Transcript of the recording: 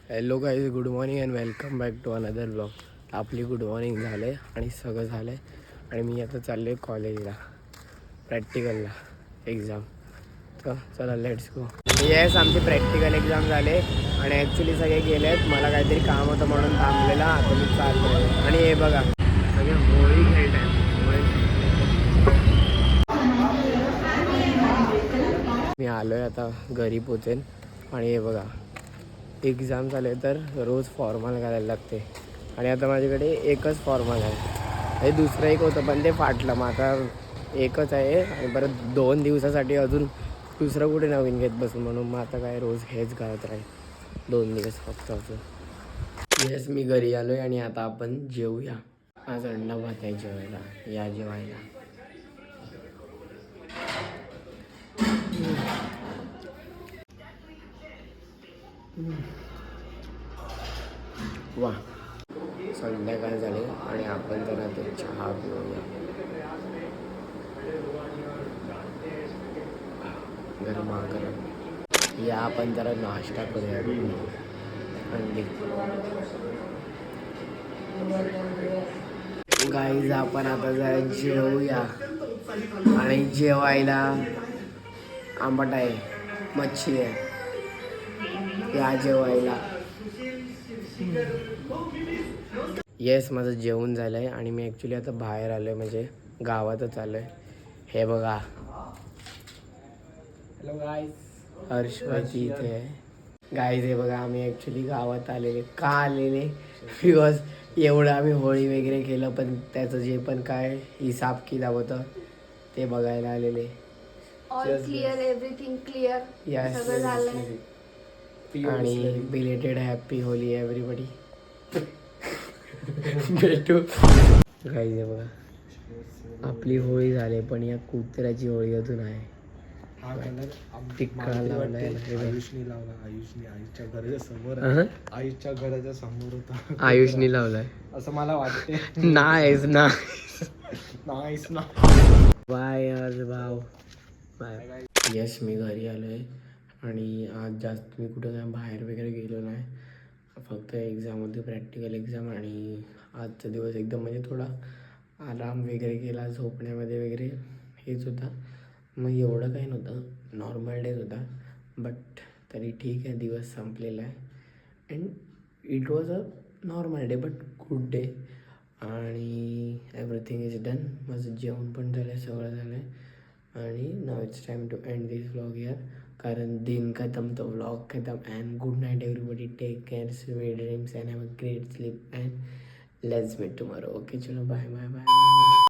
Hello guys, good morning and welcome back to another blog. आपली good morning झालं आहे आणि सगळं झालं आहे आणि मी आता चाललो आहे कॉलेजला, प्रॅक्टिकलला एक्झाम. तर चला लेट्स गो. येस, आमची प्रॅक्टिकल एक्झाम झाले आणि ॲक्च्युली सगळे गेले आहेत. मला काहीतरी काम होतं म्हणून थांबलेला. आता मी चाललो आहे आणि हे बघा सगळे होळी खेळत आहेत. मी आलो आहे, आता घरी पोचेन. आणि हे बघा एक्झाम झाले तर रोज फॉर्मल घालायला लागते आणि आता माझ्याकडे एकच फॉर्मल आहे. हे दुसरं एक होतं पण ते फाटलं. मग आता एकच आहे आणि परत 2 दिवसासाठी अजून दुसरं कुठे नवीन घेत बसून, म्हणून मग आता काय रोज हेच घालत राहील 2 दिवस फक्त अजून. येस, मी घरी आलो आहे आणि आता आपण जेवूया. आज अंडा भात आहे जेवायला, या जेवायला. वा, संध्याकाळ झाले आणि आपण जरा ते चहा पिऊया. गरमागरम या, आपण जरा नाश्ता करूया. अंडी गाईज, आपण आता जरा जेवूया. आणि जेवायला आंबट आहे, मच्छी आहे, या जेवायला. येस, माझं जेवण झालं आहे आणि मी ॲक्च्युली आता बाहेर आलो आहे, म्हणजे गावातच आलो आहे. हे बघा, हॅलो गाईज, हर्षवती इथे आहे. गाईज हे बघा, आम्ही ॲक्च्युली गावात आलेले. का आलेले? बिकॉज एवढं आम्ही होळी वगैरे केलं, पण त्याचं जे पण काय हिसाब किताब होतं ते बघायला आलेले. ऑल क्लिअर, एव्हरीथिंग क्लिअर, सगळं झालंय. आणि बिलेटेड हॅपी होली एव्हरीबडी. भेटू. गाईज हे बघा, आपली होळी झाली पण या कुत्र्याची होळी अजून आहे. हा कलर टिक्का लावलाय. आयुषनी लावला. आयुषनी आईच्या घराच्या समोर, आईच्या घराच्या समोर होता. आयुषनी लावलाय असं मला वाटते. नाहीच ना. नाहीच ना. बाय आज भाव, बाय. यस, मी घरी आलो आहे आणि आज जास्त मी कुठं काय बाहेर वगैरे गेलो नाही. फक्त एक्झाम होती, प्रॅक्टिकल एक्झाम. आणि आजचा दिवस एकदम म्हणजे थोडा आराम वगैरे केला, झोपण्यामध्ये वगैरे हेच होता. मग एवढं काही नव्हतं, नॉर्मल डेज होता. बट तरी ठीक आहे, दिवस संपलेला आहे. And it was a normal day but good day. आणि एव्हरीथिंग इज डन. माझं जेवण पण झालं आहे, सगळं झालं आहे. आणि now it's time to end this vlog here. कारण दिन खतम तो व्लॉग खतम. And good night everybody, take care, sweet dreams and have a great sleep and let's meet tomorrow. Okay, चलो बाय बाय बाय.